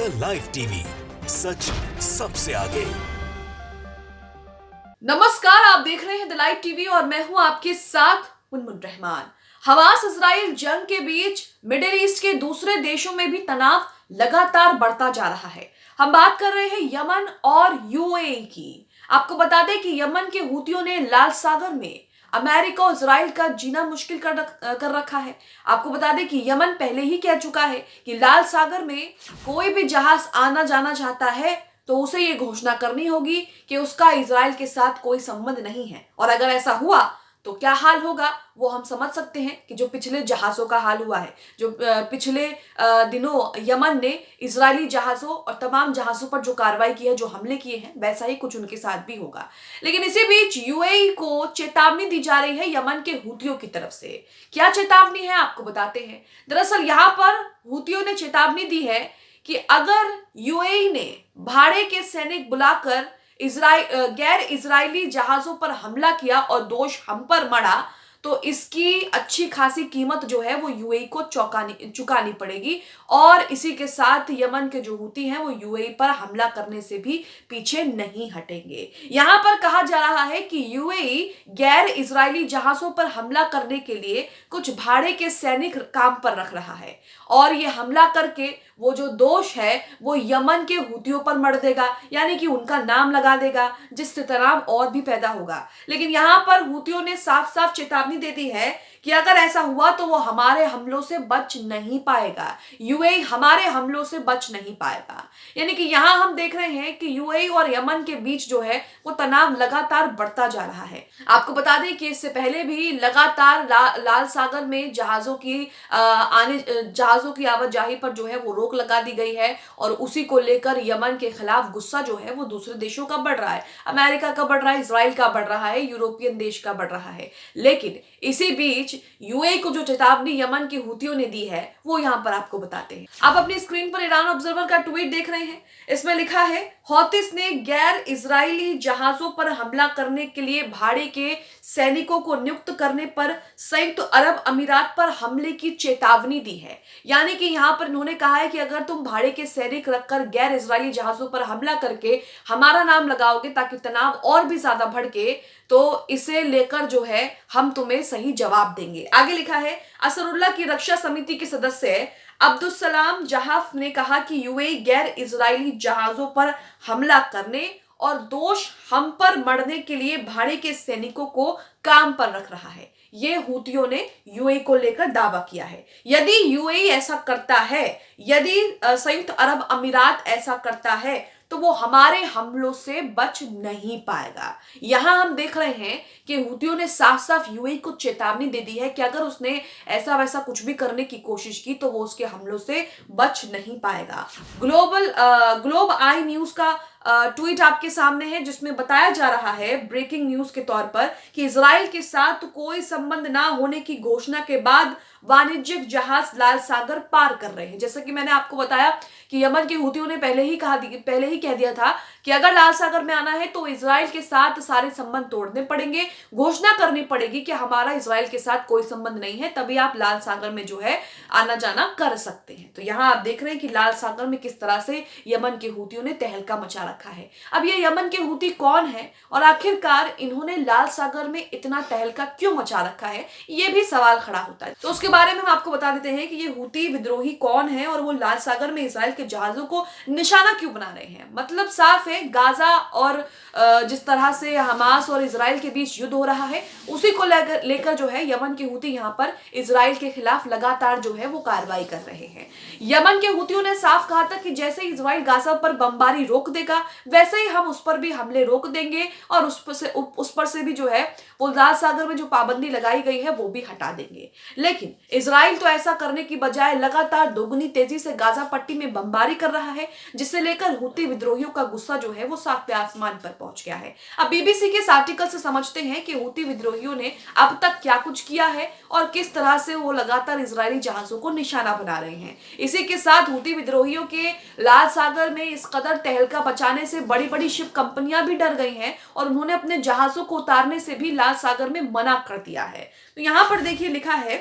The live TV, सच सबसे आगे। नमस्कार, आप देख रहे हैं द लाइव टीवी और मैं हूं आपके साथ मुनमुन रहमान। हमास इजराइल जंग के बीच मिडिल ईस्ट के दूसरे देशों में भी तनाव लगातार बढ़ता जा रहा है। हम बात कर रहे हैं यमन और यूएई की। आपको बता दें कि यमन के हूतियों ने लाल सागर में अमेरिका और इजराइल का जीना मुश्किल कर रखा है। आपको बता दें कि यमन पहले ही कह चुका है कि लाल सागर में कोई भी जहाज आना जाना चाहता है तो उसे ये घोषणा करनी होगी कि उसका इजराइल के साथ कोई संबंध नहीं है। और अगर ऐसा हुआ तो क्या हाल होगा वो हम समझ सकते हैं कि जो पिछले जहाजों का हाल हुआ है, जो पिछले दिनों यमन ने इजरायली जहाजों और तमाम जहाजों पर जो कार्रवाई की है, जो हमले किए हैं, वैसा ही कुछ उनके साथ भी होगा। लेकिन इसी बीच यूएई को चेतावनी दी जा रही है यमन के हूतियों की तरफ से। क्या चेतावनी है आपको बताते हैं। दरअसल यहाँ पर हूतियों ने चेतावनी दी है कि अगर यूएई ने भाड़े के सैनिक बुलाकर गैर इजरायली जहाजों पर हमला किया और दोष हम पर मढ़ा तो इसकी अच्छी खासी कीमत जो है वो यूएई को चुकानी पड़ेगी। और इसी के साथ यमन के जो हूती हैं वो यूएई पर हमला करने से भी पीछे नहीं हटेंगे। यहां पर कहा जा रहा है कि यूएई गैर इजरायली जहाजों पर हमला करने के लिए कुछ भाड़े के सैनिक काम पर रख रहा है और ये हमला करके वो जो दोष है वो यमन के हूतियों पर मढ़ देगा, यानी कि उनका नाम लगा देगा, जिससे तनाव और भी पैदा होगा। लेकिन यहां पर हूतियों ने साफ साफ चेतावनी दे दी है कि अगर ऐसा हुआ तो वो हमारे हमलों से बच नहीं पाएगा, यूएई हमारे हमलों से बच नहीं पाएगा। यानी कि यहां हम देख रहे हैं कि यूएई और यमन के बीच जो है वो तनाव लगातार बढ़ता जा रहा है। आपको बता दें कि इससे पहले भी लगातार लाल सागर में जहाजों की आवाजाही पर जो है वो रोक लगा दी गई है और उसी को लेकर यमन के खिलाफ गुस्सा जो है वो दूसरे देशों का बढ़ रहा है, अमेरिका का बढ़ रहा है, इजराइल का बढ़ रहा है, यूरोपियन देश का बढ़ रहा है। लेकिन इसी बीच यूएई को जो चेतावनी यमन के हूतियों ने दी है वो यहां पर आपको बताते हैं। आप अपनी स्क्रीन पर ईरान ऑब्जर्वर का ट्वीट देख रहे हैं। इसमें लिखा है, हौतिस ने गैर इजरायली जहाजों पर हमला करने के लिए भाड़े के सैनिकों को नियुक्त करने पर संयुक्त अरब अमीरात पर हमले की चेतावनी दी है। यानी कि यहां पर उन्होंने कहा है कि अगर तुम भाड़े के सैनिक रखकर गैर इजरायली जहाजों पर हमला करके हमारा नाम लगाओगे ताकि तनाव और भी ज्यादा भड़के तो इसे लेकर जो है हम तुम्हें सही जवाब देंगे। आगे लिखा है, असरुल्लाह की रक्षा समिति के सदस्य अब्दुस्सलाम जहाफ ने कहा कि यूएई गैर इजरायली जहाजों पर हमला करने और दोष हम पर मढ़ने के लिए भाड़े के सैनिकों को काम पर रख रहा है। ये हूतियों ने यूएई को लेकर दावा किया है। यदि यूएई ऐसा करता है, यदि संयुक्त अरब अमीरात ऐसा करता है तो वो हमारे हमलों से बच नहीं पाएगा। यहां हम देख रहे हैं कि हूतियों ने साफ साफ यूएई को चेतावनी दे दी है कि अगर उसने ऐसा वैसा कुछ भी करने की कोशिश की तो वो उसके हमलों से बच नहीं पाएगा। ग्लोब आई न्यूज का ट्वीट आपके सामने है जिसमें बताया जा रहा है ब्रेकिंग न्यूज के तौर पर कि इजराइल के साथ कोई संबंध ना होने की घोषणा के बाद वाणिज्यिक जहाज लाल सागर पार कर रहे हैं। जैसा कि मैंने आपको बताया कि यमन के हूतियों ने पहले ही कह दिया था कि अगर लाल सागर में आना है तो इजराइल के साथ सारे संबंध तोड़ने पड़ेंगे, घोषणा करनी पड़ेगी कि हमारा इजराइल के साथ कोई संबंध नहीं है, तभी आप लाल सागर में जो है आना जाना कर सकते हैं। तो यहाँ आप देख रहे हैं कि लाल सागर में किस तरह से यमन के हूतियों ने तहलका मचा रखा है। अब ये यमन के हूती कौन है और आखिरकार इन्होंने लाल सागर में इतना तहलका क्यों मचा रखा है, ये भी सवाल खड़ा होता है। तो उसके बारे में हम आपको बता देते हैं कि ये हूती विद्रोही कौन है और वो लाल सागर में इजराइल के जहाजों को निशाना क्यों बना रहे हैं। मतलब साफ है, गाजा और जिस तरह से हमास और इजराइल के बीच युद्ध हो रहा है उसी को लेकर जो है यमन के हूती यहाँ पर इजराइल के खिलाफ लगातार जो है वो कार्रवाई कर रहे हैं। यमन के हूतियों ने साफ कहा था कि जैसे इजराइल गाजा पर बमबारी रोक देगा वैसे ही हम उस पर भी हमले रोक देंगे और उस पर से भी जो है वो लाल सागर में जो पाबंदी लगाई गई है वो भी हटा देंगे। लेकिन इजराइल तो ऐसा करने की बजाय लगातार दोगुनी तेजी से गाजा पट्टी में बमबारी कर रहा है, जिसे लेकर हूती विद्रोहियों का गुस्सा जो है वो सातवें आसमान पर पहुंच गया है। अब बीबीसी के इस आर्टिकल से समझते हैं कि हूती विद्रोहियों ने अब तक क्या कुछ किया है और किस तरह से वो लगातार इजरायली जहाजों को निशाना बना रहे हैं। इसी के साथ हूती विद्रोहियों के लाल सागर में इस कदर तहलका बचाने से बड़ी बड़ी शिप कंपनियां भी डर गई हैं और उन्होंने अपने जहाजों को उतारने से भी लाल सागर में मना कर दिया है। तो यहां पर देखिए लिखा है,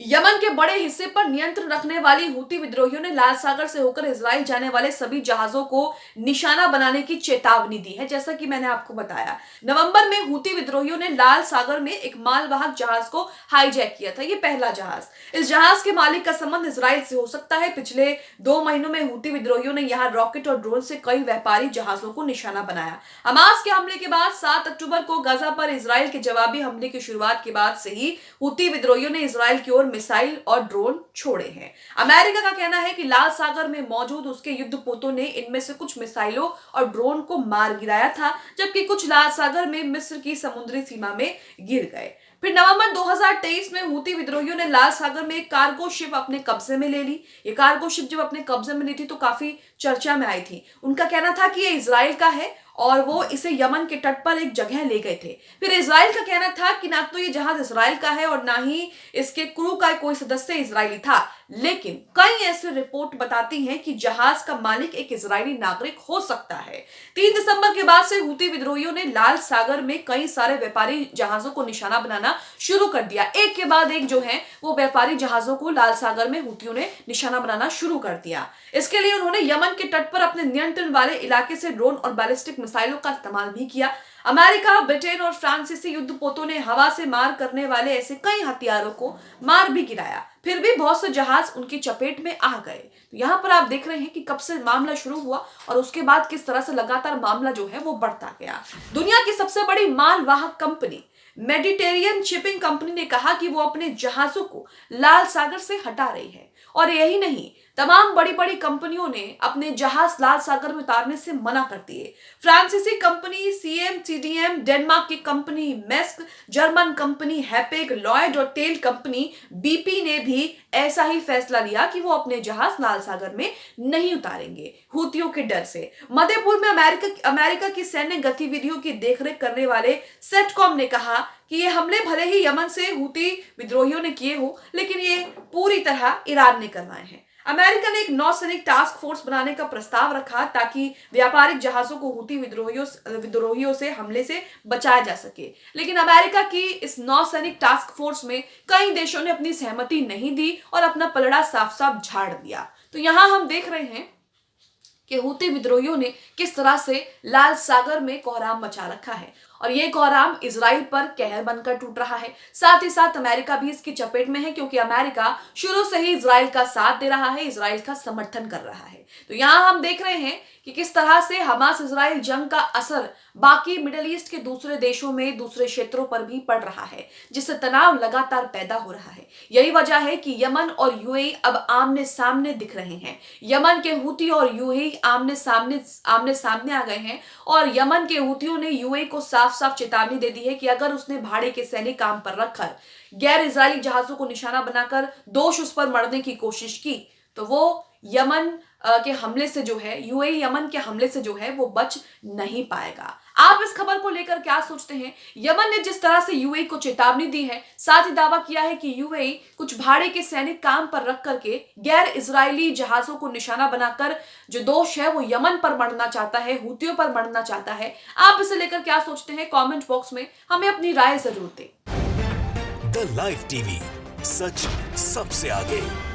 यमन के बड़े हिस्से पर नियंत्रण रखने वाली हूती विद्रोहियों ने लाल सागर से होकर इजराइल जाने वाले सभी जहाजों को निशाना बनाने की चेतावनी दी है। जैसा कि मैंने आपको बताया, नवंबर में हूती विद्रोहियों ने लाल सागर में एक मालवाहक जहाज को हाईजैक किया था। ये पहला जहाज। इस जहाज के मालिक का संबंध इजराइल से हो सकता है। पिछले 2 महीनों में हूती विद्रोहियों ने यहां रॉकेट और ड्रोन से कई व्यापारी जहाजों को निशाना बनाया। हमास के हमले के बाद 7 अक्टूबर को गाजा पर इजराइल के जवाबी हमले की शुरुआत के बाद से ही हूती विद्रोहियों ने इजराइल की ओर मिसाइल और ड्रोन छोड़े हैं। अमेरिका का कहना है कि लाल सागर में मौजूद उसके युद्धपोतों ने इनमें से कुछ मिसाइलों और ड्रोन को मार गिराया था, जबकि कुछ लाल सागर में मिस्र की समुद्री सीमा में गिर गए। फिर नवंबर 2023 में हूती विद्रोहियों ने लाल सागर में एक कार्गो शिप अपने कब्जे में ले ली। ये कार्गो शिप जब अपने कब्जे में ली थी तो काफी चर्चा में आई थी। उनका कहना था कि ये इजराइल का है और वो इसे यमन के तट पर एक जगह ले गए थे। फिर इजराइल का कहना था कि ना तो ये जहाज इजराइल का है और ना ही इसके क्रू का कोई सदस्य इजरायली था, लेकिन कई ऐसे रिपोर्ट बताती हैं कि जहाज का मालिक एक इजरायली नागरिक हो सकता है। 3 दिसंबर के बाद से हूती विद्रोहियों ने लाल सागर में कई सारे व्यापारी जहाजों को निशाना बनाना शुरू कर दिया। एक के बाद एक जो है वो व्यापारी जहाजों को लाल सागर में हूतियों ने निशाना बनाना शुरू कर दिया। इसके लिए उन्होंने यमन के तट पर अपने नियंत्रण वाले इलाके से ड्रोन और बैलिस्टिक मिसाइलों का इस्तेमाल भी किया। अमेरिका, ब्रिटेन और फ्रांसीसी युद्धपोतों ने हवा से मार करने वाले ऐसे कई हथियारों को मार भी गिराया। फिर भी बहुत से जहाज उनकी चपेट में आ गए। तो यहाँ पर आप देख रहे हैं कि कब से मामला शुरू हुआ और उसके बाद किस तरह से लगातार मामला जो है वो बढ़ता गया। दुनिया की सबसे बड़ी मालवाहक कंपनी मेडिटेरियन शिपिंग कंपनी ने कहा कि वो अपने जहाजों को लाल सागर से हटा रही है। और यही नहीं, तमाम बड़ी बड़ी कंपनियों ने अपने जहाज लाल सागर में उतारने से मना कर दिए। फ्रांसीसी कंपनी CMCDM, डेनमार्क की कंपनी मेस्क, जर्मन कंपनी हैपेग, लॉयड और तेल कंपनी BP ने भी ऐसा ही फैसला लिया कि वो अपने जहाज लाल सागर में नहीं उतारेंगे हूतियों के डर से। मध्य पूर्व में अमेरिका की सैन्य गतिविधियों की देखरेख करने वाले सेटकॉम ने कहा कि ये हमले भले ही यमन से हूती विद्रोहियों ने किए हो, लेकिन ये पूरी तरह ईरान ने करवाए हैं। अमेरिका ने एक नौसैनिक टास्क फोर्स बनाने का प्रस्ताव रखा ताकि व्यापारिक जहाजों को हूती विद्रोहियों से हमले से बचाया जा सके, लेकिन अमेरिका की इस नौसैनिक टास्क फोर्स में कई देशों ने अपनी सहमति नहीं दी और अपना पलड़ा साफ साफ झाड़ दिया। तो यहां हम देख रहे हैं कि हूती विद्रोहियों ने किस तरह से लाल सागर में कोहराम मचा रखा है और ये कोहराम इजराइल पर कहर बनकर टूट रहा है। साथ ही साथ अमेरिका भी इसकी चपेट में है, क्योंकि अमेरिका शुरू से ही इजराइल का साथ दे रहा है, इजराइल का समर्थन कर रहा है। तो यहां हम देख रहे हैं कि किस तरह से हमास इजराइल जंग का असर बाकी मिडिल ईस्ट के दूसरे देशों में, दूसरे क्षेत्रों पर भी पड़ रहा है, जिससे तनाव लगातार पैदा हो रहा है। यही वजह है कि यमन और UAE अब आमने सामने दिख रहे हैं। यमन के हूती और UAE आमने सामने आ गए हैं और यमन के हूतियों ने UAE को साफ साफ चेतावनी दे दी है कि अगर उसने भाड़े के सैनिक काम पर रखकर गैर इजरायली जहाजों को निशाना बनाकर दोष उस पर मढ़ने की कोशिश की तो वो यमन के हमले से जो है, UAE यमन के हमले से जो है वो बच नहीं पाएगा। आप इस खबर को लेकर क्या सोचते हैं? यमन ने जिस तरह से UAE को चेतावनी दी है, साथ ही दावा किया है कि UAE कुछ भाड़े के सैनिक काम पर रख करके गैर इजरायली जहाजों को निशाना बनाकर जो दोष है वो यमन पर मढ़ना चाहता है, हूतियों पर मढ़ना चाहता है। आप इसे लेकर क्या सोचते हैं? कमेंट बॉक्स में हमें अपनी राय जरूर दें। द लाइव टीवी, सच सबसे आगे।